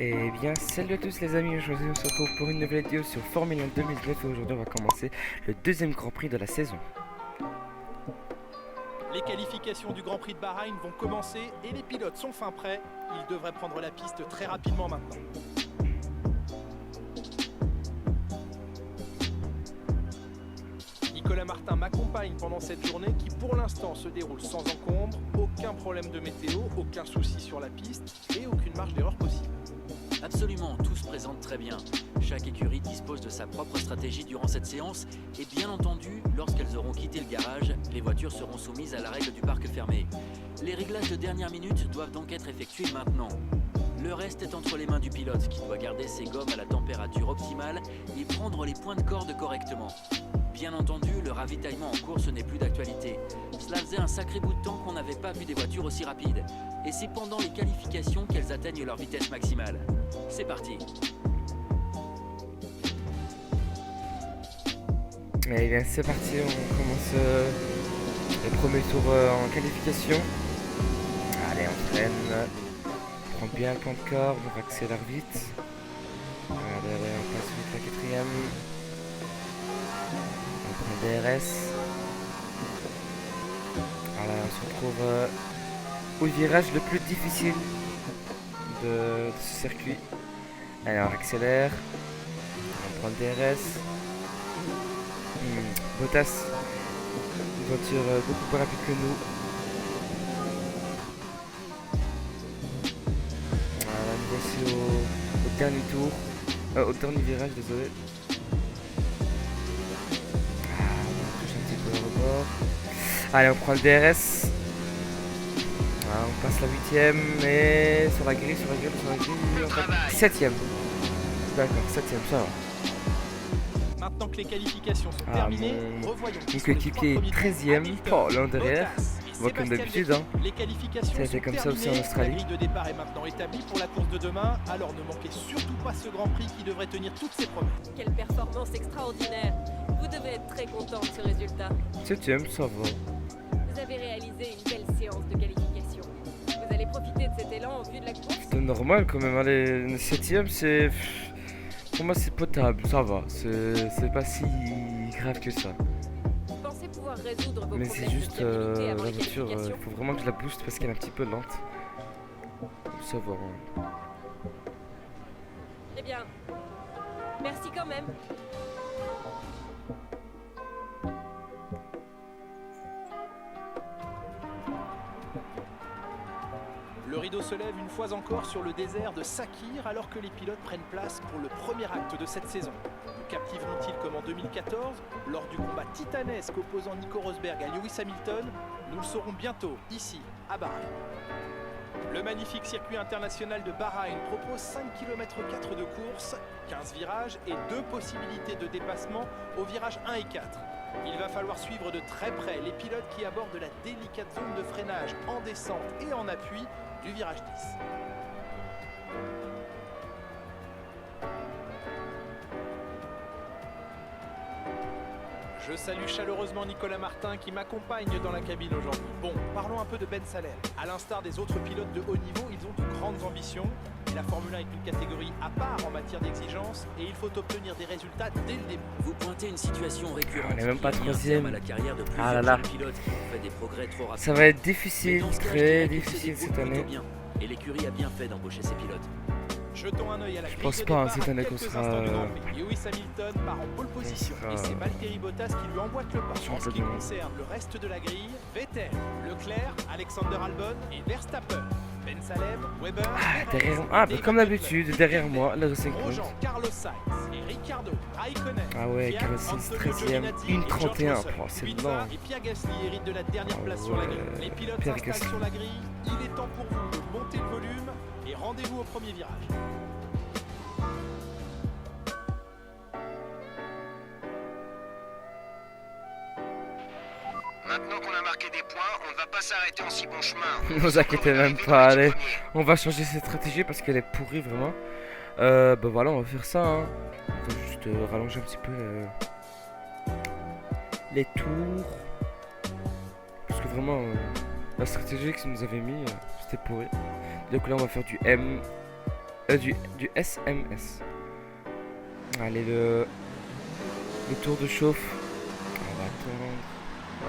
Eh bien, salut à tous les amis, aujourd'hui on se retrouve pour une nouvelle vidéo sur Formule 1 2009 et aujourd'hui on va commencer le deuxième Grand Prix de la saison. Les qualifications du Grand Prix de Bahreïn vont commencer et les pilotes sont fin prêts. Ils devraient prendre la piste très rapidement maintenant. Nicolas Martin m'accompagne pendant cette journée qui pour l'instant se déroule sans encombre, aucun problème de météo, aucun souci sur la piste et aucune marge d'erreur possible. Absolument, tout se présente très bien. Chaque écurie dispose de sa propre stratégie durant cette séance et bien entendu, lorsqu'elles auront quitté le garage, les voitures seront soumises à la règle du parc fermé. Les réglages de dernière minute doivent donc être effectués maintenant. Le reste est entre les mains du pilote qui doit garder ses gommes à la température optimale et prendre les points de corde correctement. Bien entendu, le ravitaillement en course n'est plus d'actualité. Cela faisait un sacré bout de temps qu'on n'avait pas vu des voitures aussi rapides. Et c'est pendant les qualifications qu'elles atteignent leur vitesse maximale. C'est parti. Eh bien, c'est parti, on commence le premier tour en qualification. Allez, on freine, on prend bien le plan de corde, on accélère vite. Allez, on passe vite la quatrième. On prend le DRS. Voilà, on se retrouve au virage le plus difficile de ce circuit. Allez, on accélère. On prend le DRS. Bottas, une voiture beaucoup plus rapide que nous. Voilà, nous voici au dernier tour. Au dernier virage, désolé. On touche un petit peu au rebord. Allez, on prend le DRS. Voilà, on passe la 8ème et sur la grille, on passe 7ème. D'accord, 7ème, ça va. Maintenant que les qualifications sont terminées, revoyons. Mon coéquipier est 13ème, l'an derrière. Bon, comme d'habitude, hein. Les qualifications ça a été comme ça aussi en terminées. Australie. La grille de départ est maintenant établie pour la course de demain, alors ne manquez surtout pas ce Grand Prix qui devrait tenir toutes ses promesses. Quelle performance extraordinaire! Vous devez être très content de ce résultat. 7ème, ça va. Vous avez réalisé une belle séance de qualification. Vous allez profiter de cet élan au vu de la course. C'est normal quand même, allez, 7ème c'est... Pour moi c'est potable, ça va, c'est pas si grave que ça. Vous pensez pouvoir résoudre vos Mais problèmes c'est juste de fiabilité la avant les voiture, il qualifications? faut vraiment que je la booste parce qu'elle est un petit peu lente. Ça va. Hein. Eh bien, merci quand même. Le rideau se lève une fois encore sur le désert de Sakir alors que les pilotes prennent place pour le premier acte de cette saison. Nous captiveront-ils comme en 2014 lors du combat titanesque opposant Nico Rosberg à Lewis Hamilton? Nous le saurons bientôt, ici, à Bahreïn. Le magnifique circuit international de Bahreïn propose 5 km 4 de course, 15 virages et 2 possibilités de dépassement aux virages 1 et 4. Il va falloir suivre de très près les pilotes qui abordent la délicate zone de freinage en descente et en appui du virage 10. Je salue chaleureusement Nicolas Martin qui m'accompagne dans la cabine aujourd'hui. Bon, parlons un peu de Ben Salem. À l'instar des autres pilotes de haut niveau, ils ont de grandes ambitions. Et la Formule 1 est une catégorie à part en matière d'exigence et il faut obtenir des résultats dès le début. Vous pointez une situation récurrente. On est même pas qui a mis un 3e. terme à la carrière de Ah là plusieurs là. jeunes pilotes qui ont fait des progrès trop rapides. Ça va être Mais difficile, dans ce cas, je très dirais qu'il se difficile débrouille cette année. plutôt bien. Et l'écurie a bien fait d'embaucher ses pilotes. Jetons un œil à la grille pense de pas, hein, départ cette à année quelques qu'on sera, instants du Grand Prix. Lewis Hamilton part en pole position sera, et c'est Valtteri Bottas qui lui emboîte le pas. En ce champion qui du monde. concerne le reste de la grille, Vettel, Leclerc, Alexander Albon et Verstappen. Ben Salem, Weber, Perez, Derrière, David comme Vettel, d'habitude, derrière moi, le Racing Point. Grosjean, Carlos Sainz et Ricardo, Raikkonen. Ah ouais, Fiat, Carlos Sainz, Antonio 13ème, Giovinazzi et 1,31. George Oh, Russell. c'est Kubica lent. et Pierre Gasly héritent de la dernière Ah place sur la grille. ouais, Les pilotes Pierre s'installent Gasly. sur la grille. Il est temps pour vous de monter le volume et rendez-vous au premier virage. Maintenant qu'on a marqué des points, on ne va pas s'arrêter en si bon chemin. Ne vous inquiétez même pas, allez. On va changer cette stratégie parce qu'elle est pourrie vraiment. Bah voilà, on va faire ça. Hein. On va juste rallonger un petit peu les tours. Parce que vraiment, la stratégie qu'ils nous avaient mis, c'était pourri. Donc là, on va faire du M, du SMS. Allez, le tour de chauffe. On va attendre.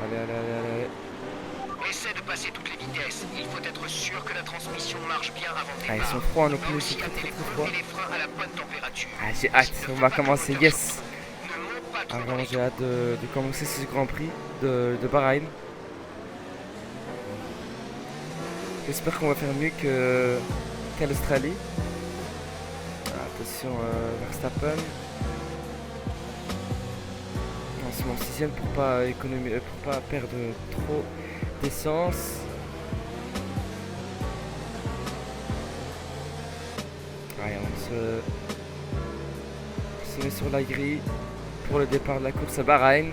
Allez, allez, allez, allez. Essaie de passer toutes les vitesses. Il faut être sûr que la transmission marche bien avant le Ah, ils départ. sont froids, nos Va pneus aussi sont très très atteindre très froids. les freins à la bonne température. Ah, j'ai hâte, on va commencer, yes. Ne monte pas Ah, trop dans vraiment, les j'ai hâte de commencer ce Grand Prix de Bahreïn. J'espère qu'on va faire mieux qu'à l'Australie. Ah, attention, Verstappen. On se met en 6ème pour pas perdre trop d'essence. Allez, on se met sur la grille pour le départ de la course à Bahreïn.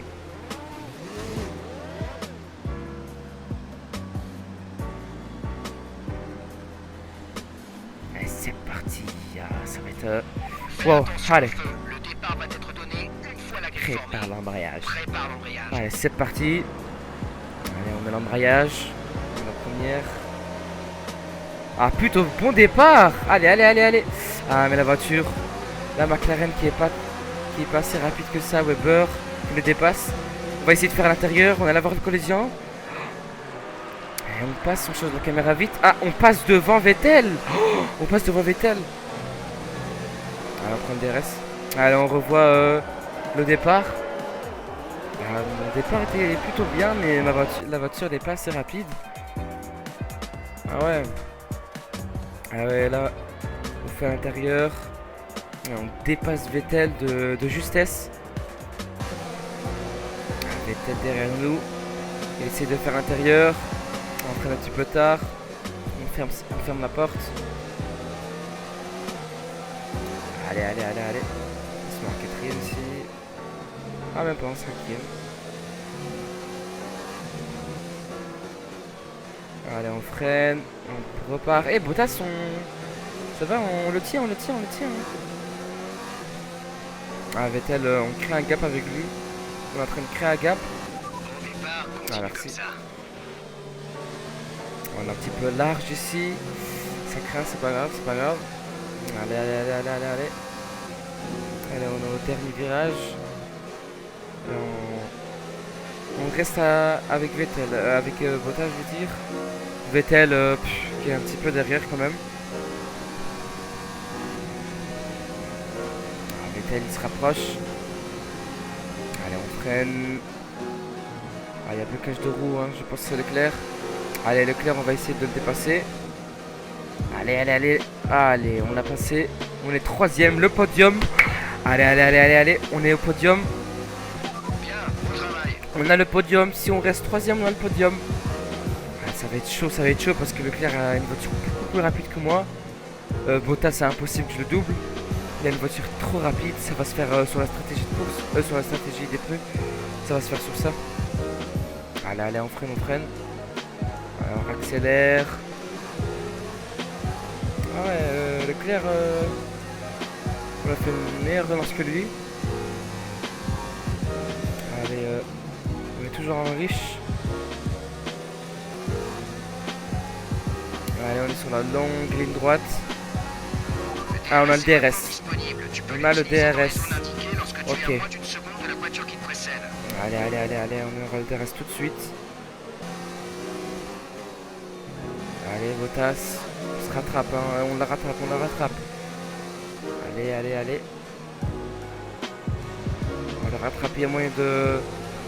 Allez, c'est parti. Ah, ça va être... Fais Wow, attention allez. au feu. Le départ va être donné une fois la grille Prépare formée. l'embrayage. Prépare l'embrayage. Allez, c'est parti. Allez, on met l'embrayage. La première. Ah, plutôt bon départ. Allez, allez, allez, allez. Ah, mais la voiture, la McLaren qui est pas assez rapide que ça. Weber qui le dépasse. On va essayer de faire à l'intérieur. On a la voie de collision. Et on passe, on change la caméra vite. Ah, on passe devant Vettel. Oh, on passe devant Vettel. Allez, on prend le DRS. Allez, on revoit le départ. Mon départ était plutôt bien, mais la voiture n'est pas assez rapide. Ah ouais. Ah ouais, là, on fait à l'intérieur. Et on dépasse Vettel de justesse. Vettel derrière nous. Il essaie de faire l'intérieur. On freine un petit peu tard. On ferme la porte. Allez, allez, allez, allez. On se met en quatrième ici. Ah, même pas en cinquième. Allez, on freine. On repart. Eh, Bottas, ça va, on le tient, on le tient, on le tient. Ah, Vettel, on crée un gap avec lui. On est en train de créer un gap. Au départ, continue Ah, merci. comme ça. On est un petit peu large ici. Ça craint, c'est pas grave, c'est pas grave. Allez, allez, allez, allez, allez, allez. Allez, on est au dernier virage. Et on reste avec Vettel, avec Bottas, je veux dire. Vettel qui est un petit peu derrière quand même. Ah, Vettel il se rapproche. Allez, on freine. Ah, il y a blocage de roue, hein. Je pense que c'est Leclerc. Allez, Leclerc, on va essayer de le dépasser. Allez, allez, allez. Allez, on l'a passé. On est troisième, le podium. Allez, allez, allez, allez, allez. On est au podium. Bien, bon travail. On a le podium. Si on reste troisième, on a le podium. Ah, ça va être chaud parce que Leclerc a une voiture beaucoup plus rapide que moi. Bottas, c'est impossible que je le double. Il a une voiture trop rapide. Ça va se faire sur la stratégie de course. Sur la stratégie des pneus. Ça va se faire sur ça. Allez, allez, on freine, on freine. Alors, on accélère. Ah ouais, Leclerc, on a fait une meilleure relance que lui. Allez, on est toujours en riche. Allez, on est sur la longue ligne droite. Ah, on a le DRS. Disponible. Tu peux On a le l'utiliser dans les DRS. zones indiquées lorsque tu es Ok. à moins d'une seconde de la voiture qui te précède. Allez, allez, allez, allez, on aura le DRS tout de suite. Allez, Bottas, on se rattrape, hein. On la rattrape, on la rattrape. Allez, allez, allez. On va le rattraper, il y a moyen de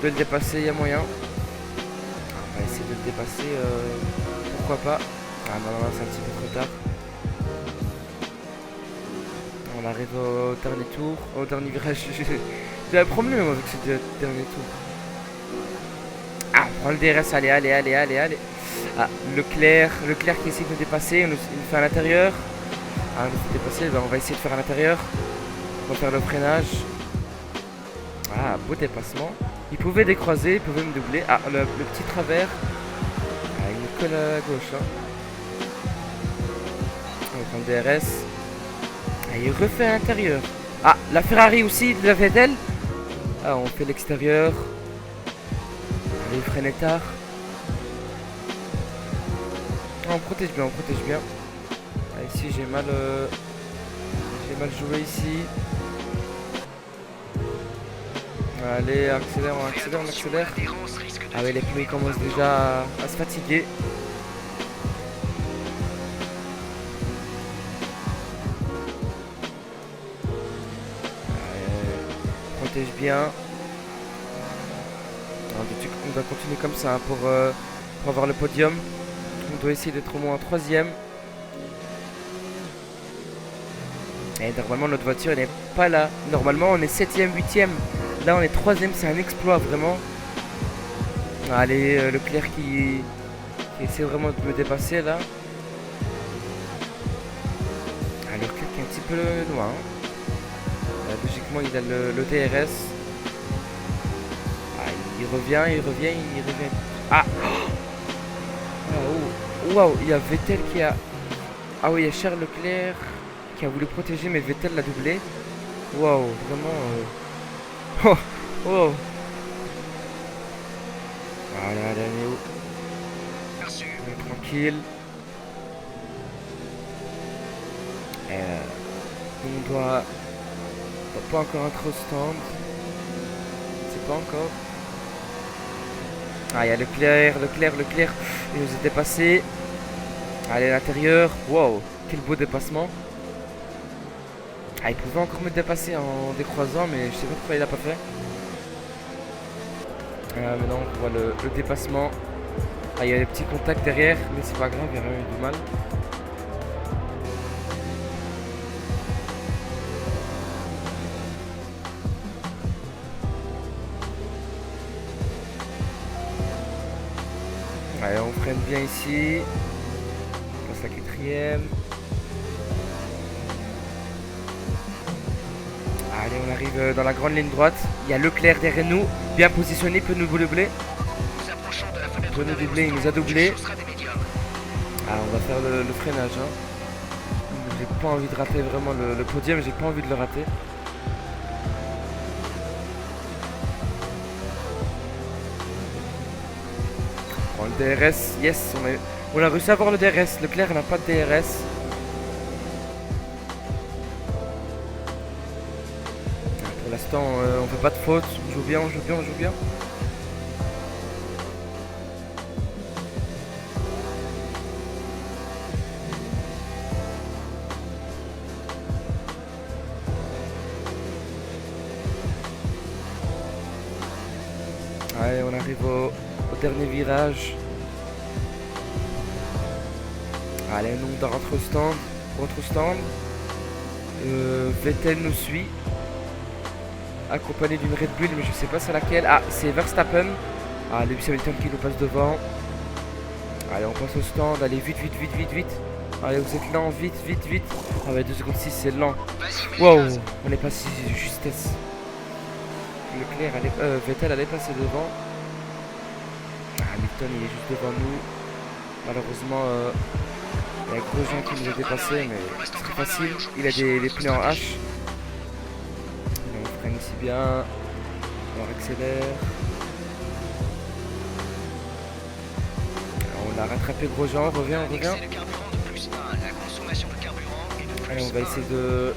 le dépasser, il y a moyen. On va essayer de le dépasser, pourquoi pas. Ah non, non, c'est un petit peu trop tard. On arrive au dernier tour, au dernier virage. J'ai un problème avec ce dernier tour. Ah, on prend le DRS, allez, allez, allez, allez, allez. Ah, Leclerc qui essaie de nous dépasser, il nous fait à l'intérieur. Ah, il nous fait dépasser, ben, on va essayer de faire à l'intérieur. On va faire le freinage. Ah, beau dépassement. Il pouvait décroiser, il pouvait me doubler. Ah, le petit travers. Ah, il nous colle à gauche. Hein. On prend le DRS. Ah, il refait à l'intérieur. Ah, la Ferrari aussi, de la Vettel. Ah, on fait l'extérieur. Allez, il freine tard. Ah, on protège bien, on protège bien. Ah, ici, j'ai mal mal joué ici. Allez, accélère, on accélère, on accélère. L'adhérence risque de Ah oui, les pneus ils commencent déjà à se fatiguer. Protège bien. On doit continuer comme ça hein, pour avoir le podium. On doit essayer d'être au moins en 3ème. Et normalement notre voiture elle n'est pas là. Normalement on est 7ème, 8ème. Là on est 3ème, c'est un exploit vraiment. Allez, Leclerc qui essaie vraiment de me dépasser là. Ah, Leclerc qui est un petit peu loin. Logiquement il a le DRS. Ah, il revient. Ah, oh, waouh, il y a Vettel qui a... Ah oui, il y a Charles Leclerc qui a voulu protéger, mais Vettel l'a doublé. Waouh, vraiment... Oh, oh. Voilà, allez, on est où? perçu. On est tranquille. On doit pas encore entrer au stand. C'est pas encore. Ah, il y a Leclerc. Il nous a dépassé. Allez, à l'intérieur. Wow, quel beau dépassement. Ah, il pouvait encore me dépasser en décroisant, mais je sais pas pourquoi il a pas fait. Maintenant, on voit le dépassement. Ah, il y a des petits contacts derrière, mais c'est pas grave, il n'y a rien eu de mal. Allez, on freine bien ici. On passe la 4ème. Allez, on arrive dans la grande ligne droite. Il y a Leclerc derrière nous, bien positionné, peut nous doubler. Nous approchons de la fenêtre Peut nous d'arrêt au doubler, il stand. nous a doublé. Tu chausseras des médiums. Ah, on va faire le freinage. Hein. J'ai pas envie de rater vraiment le podium, j'ai pas envie de le rater. Bon, le DRS, yes, on a réussi à avoir le DRS. Leclerc n'a pas de DRS. Pour l'instant, on fait pas de faute. On joue bien. Allez, on arrive au dernier virage. Allez, nous on doit rentrer au stand. Vettel nous suit. Accompagné d'une Red Bull, mais je sais pas c'est laquelle. Ah, c'est Verstappen. Ah, Lewis Hamilton qui nous passe devant. Allez, on passe au stand. Allez, vite. Allez, vous êtes lent, vite. Ah ouais, 2 secondes 6, c'est lent. Vas-y, Wow, Gaz. on est passé de justesse. Vettel allait passer devant. Ah, Hamilton il est juste devant nous. Malheureusement, il y a Grosjean qui nous a dépassé, mais c'est très facile. Il a des pneus en H. On freine ici bien. On accélère. Alors, on a rattrapé Grosjean, on revient. Un excès de carburant de plus 1. La consommation de carburant est de plus Allez, on va 1. essayer de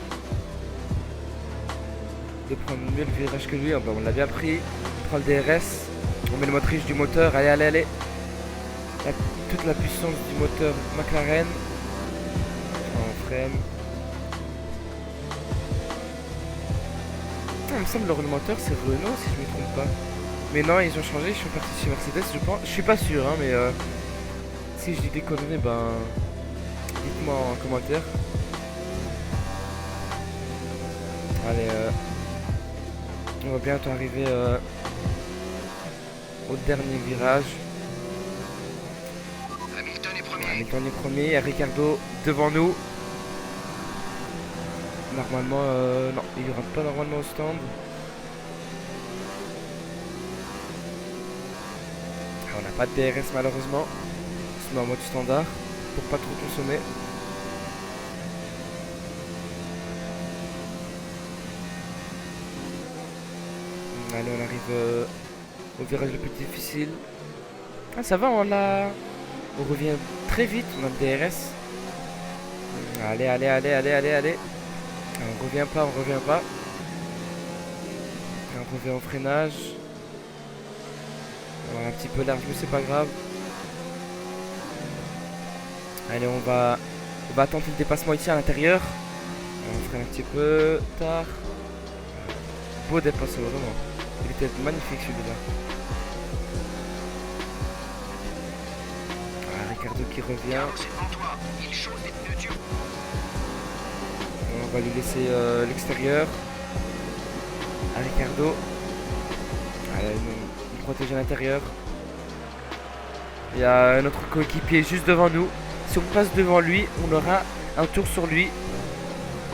prendre mieux le virage que lui. Oh, bah, on l'a bien pris. On prend le DRS. On met le motrice du moteur. Allez. Toute la puissance du moteur McLaren. On freine. Il me semble que le moteur c'est Renault si je me trompe pas. Mais non, ils ont changé. Ils sont partis chez Mercedes, je pense. Je suis pas sûr, hein, mais si je dis des conneries, ben dites-moi en commentaire. Allez, on va bientôt arriver au dernier virage. Hamilton est premier. Hamilton est premier, il y a Ricardo devant nous. Normalement, non, il rentre pas normalement au stand. On n'a pas de DRS malheureusement. On se met en mode standard pour pas trop consommer. Allez, on arrive au virage le plus difficile. Ah, ça va, on revient très vite, on a le DRS. Allez. On revient pas, on revient pas. On revient au freinage. On va un petit peu large, mais c'est pas grave. Allez, on va tenter le dépassement ici à l'intérieur. On freine un petit peu tard. Beau dépassement, vraiment. Il était magnifique celui-là. Ah, Ricardo qui revient. Carlos est devant toi. Il chausse des pneus durs. On va lui laisser l'extérieur. À Ricardo. Allez, nous protéger à l'intérieur. Il y a notre coéquipier juste devant nous. Si on passe devant lui, on aura un tour sur lui.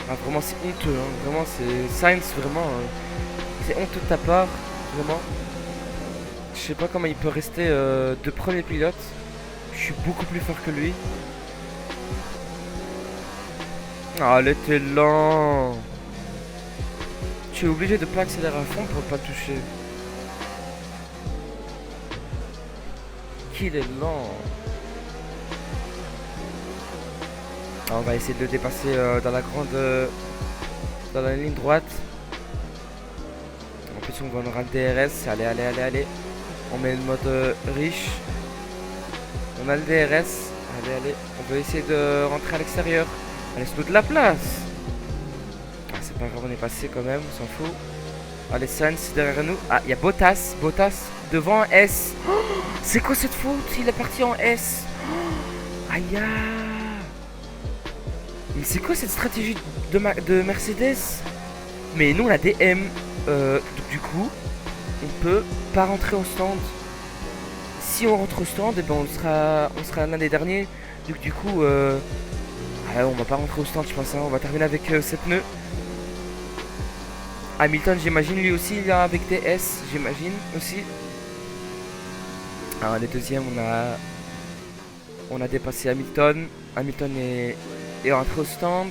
Ah, vraiment, c'est honteux. Hein. Vraiment, c'est Sainz, vraiment. C'est honteux de ta part. Vraiment. Je sais pas comment il peut rester de premier pilote. Je suis beaucoup plus fort que lui. Ah, elle était lent. Tu es obligé de pas accélérer à fond pour pas toucher. Qu'il est lent. Ah, on va essayer de le dépasser dans la ligne droite. En plus on aura le DRS. Allez, allez, allez, allez. On met le mode riche. On a le DRS. Allez, allez. On va essayer de rentrer à l'extérieur. Laisse-nous de la place. Ah, c'est pas grave, on est passé quand même, on s'en fout. Allez, Sainz derrière nous. Ah, il y a Bottas. Bottas devant S. Oh, c'est quoi cette faute? Il est parti en S. Oh, aïe. Mais c'est quoi cette stratégie de Mercedes? Mais nous on a des M. Donc du coup, on peut pas rentrer au stand. Si on rentre au stand, eh ben on sera l'un des derniers. Donc du coup, on va pas rentrer au stand, je pense. Hein. On va terminer avec 7 pneus. Hamilton, j'imagine, lui aussi, il est avec des S, j'imagine aussi. Alors les deuxièmes, on a dépassé Hamilton. Hamilton est rentré au stand.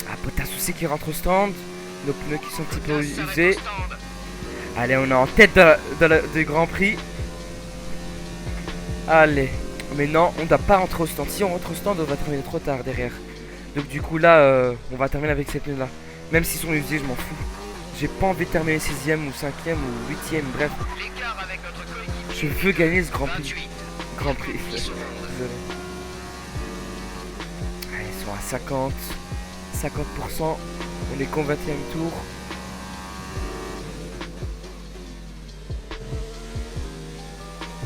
Ah, Bottas aussi qui rentre au stand. Nos pneus qui sont un petit peu usés. Allez, on est en tête du Grand Prix. Allez. Mais non, on ne doit pas rentrer au stand. Si on rentre au stand, on va terminer trop tard derrière. Donc du coup là, on va terminer avec ces pneus là. Même s'ils sont usés, je m'en fous. J'ai pas envie de terminer 6ème ou 5ème ou 8ème, bref. Je veux gagner ce Grand Prix. Grand Prix. Désolé. Allez, ils sont à 50. 50%. On est qu'au 20ème tour.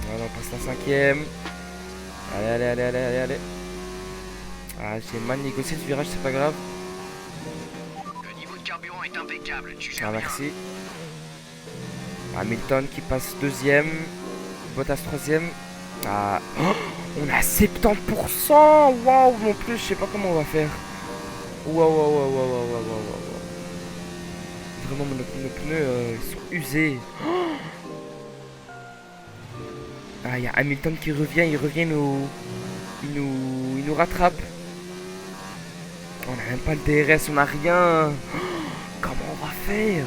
Voilà, on passe la 5ème. Allez, allez, allez, allez, allez, allez. Ah, j'ai mal négocié ce virage, c'est pas grave. Le niveau de carburant est impeccable. Tu Ah, gères bien. merci. Hamilton qui passe 2ème. Bottas 3ème. Ah, oh, on a 70%. Waouh, non plus, je sais pas comment on va faire. Waouh, waouh, waouh, waouh, waouh, waouh, waouh. Vraiment, nos pneus ils sont usés. Oh. Ah, il y a Hamilton qui revient, il nous rattrape. On n'a même pas le DRS, on n'a rien. Oh, comment on va faire?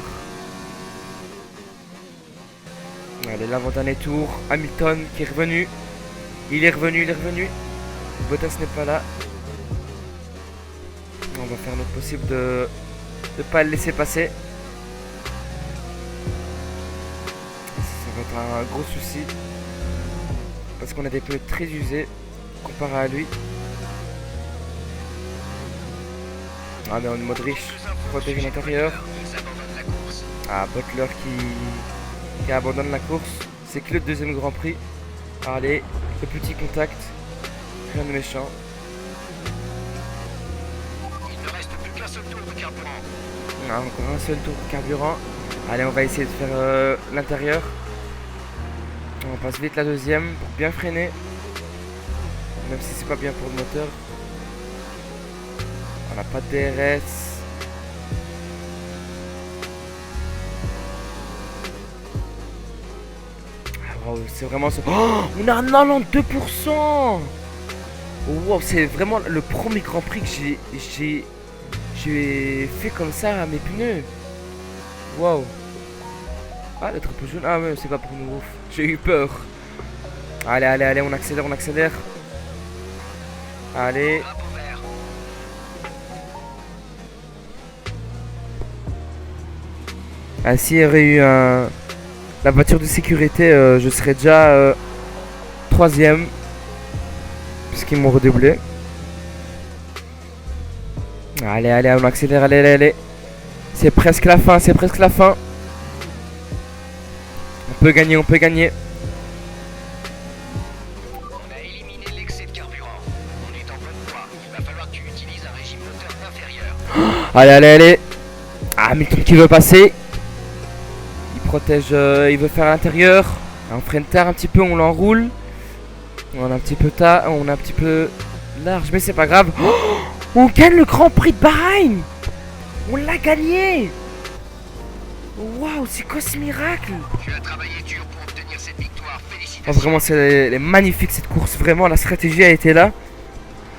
Allez, l'avant-dernier tour. Hamilton qui est revenu. Il est revenu. Bottas n'est pas là. On va faire notre possible de ne pas le laisser passer. Ça va être un gros souci. Parce qu'on a des pneus très usés comparé à lui. Ah mais on est mode riche. Protéger l'intérieur. Ah, Butler qui abandonne la course. C'est que le deuxième Grand Prix. Allez, le petit contact. Rien de méchant. Il ne reste plus qu'un seul tour de carburant. Ah, encore un seul tour de carburant. Allez, on va essayer de faire l'intérieur. On passe vite la deuxième pour bien freiner. Même si c'est pas bien pour le moteur. On n'a pas de DRS. Ah, wow, c'est vraiment ce... Oh, on a un 92%. Wow, c'est vraiment le premier Grand Prix que j'ai fait comme ça à mes pneus. Wow. Ah, le drapeau jaune. Ah, mais c'est pas pour nous. J'ai eu peur. Allez, allez, allez, on accélère, on accélère. Allez. Ah, s'il y aurait eu la voiture de sécurité, je serais déjà 3ème. Puisqu'ils m'ont redoublé. Allez, allez, on accélère, allez, allez, allez. C'est presque la fin, c'est presque la fin. On peut gagner, on peut gagner. On a éliminé l'excès de carburant. On est en bonne voie. Il va falloir que tu utilises un régime moteur inférieur. Allez, allez, allez. Ah, Hamilton qui veut passer. Il protège, il veut faire à l'intérieur. On freine tard un petit peu, on l'enroule. On a un petit peu tard, on a un petit peu large, mais c'est pas grave. Oh, on gagne le Grand Prix de Bahreïn. On l'a gagné. Waouh, c'est quoi ce miracle? Tu as travaillé dur pour obtenir cette victoire. Oh, Félicitations. vraiment, c'est magnifique cette course. Vraiment, la stratégie a été là.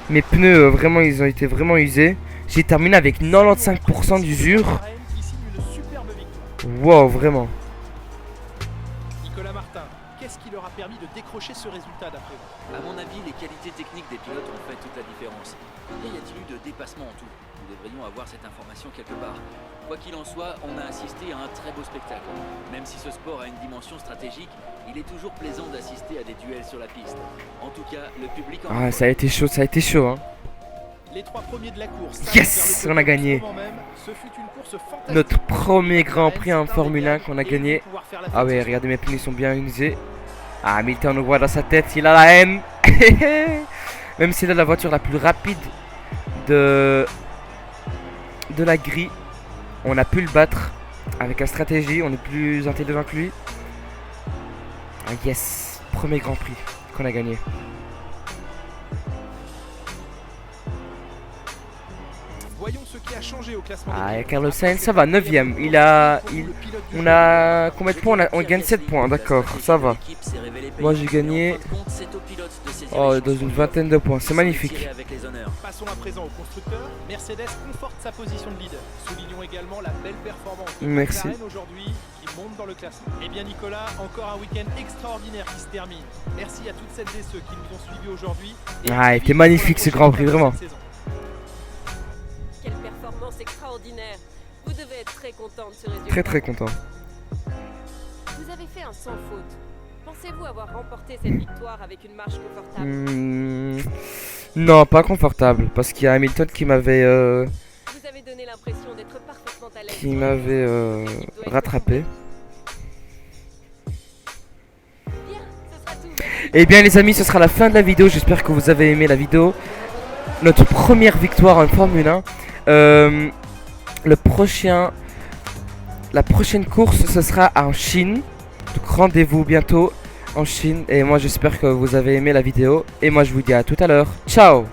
Mes pneus, vraiment, ils ont été vraiment usés. J'ai terminé avec 95% d'usure. Qui signe une superbe victoire. Waouh, vraiment. Nicolas Martin, qu'est-ce qui leur a permis de décrocher ce résultat d'après vous? À mon avis, les qualités techniques des pilotes ont fait toute la différence. Et y a-t-il eu de dépassement en tout? Nous devrions avoir cette information quelque part. Quoi qu'il en soit, on a assisté à un très beau spectacle. Même si ce sport a une dimension stratégique, il est toujours plaisant d'assister à des duels sur la piste. En tout cas, le public en Ah, ça a été chaud, ça a été chaud, hein. Les 3 premiers de la course. Yes, on a gagné. Ce fut une course fantastique. Notre premier Grand Prix en C'est un Formule 1 régal qu'on a et gagné. ils vont pouvoir faire la Ah ouais, fête. regardez, mes pneus sont bien usés. Ah, Hamilton, on voit dans sa tête, il a la haine. Même s'il a la voiture la plus rapide de la grille, on a pu le battre avec la stratégie, on est plus intelligent que lui. Ah yes, premier Grand Prix qu'on a gagné. Voyons ce qui a changé au classement. Ah, des et pilotes. Carlos Après Sainz, cette ça va, première 9ème. course, On a combien de points? On gagne 7 points, d'accord, ça va. Moi, j'ai gagné dans une vingtaine de points, c'est magnifique. Passons à présent au constructeur. Mercedes conforte sa position de leader. Soulignons également la belle performance de Merci. McLaren aujourd'hui qui monte dans le classement. Eh bien Nicolas, encore un week-end extraordinaire qui se termine. Merci à toutes celles et ceux qui nous ont suivis aujourd'hui. Et Ah, il était suivez magnifique, pour ce la Grand Prix, prochaine vraiment. étape de cette saison. Quelle performance extraordinaire. Vous devez être très content de ce résultat. Très très content. Vous avez fait un sans faute. Pensez-vous avoir remporté cette victoire avec une marche confortable? Non, pas confortable, parce qu'il y a Hamilton qui m'avait Vous avez donné l'impression d'être parfaitement à l'aise. rattrapé. Bien, ce sera tout. Merci. Et bien les amis, ce sera la fin de la vidéo. J'espère que vous avez aimé la vidéo. Notre première victoire en Formule 1. La prochaine course, ce sera en Chine. Donc rendez-vous bientôt en Chine. Et moi j'espère que vous avez aimé la vidéo. Et moi je vous dis à tout à l'heure. Ciao!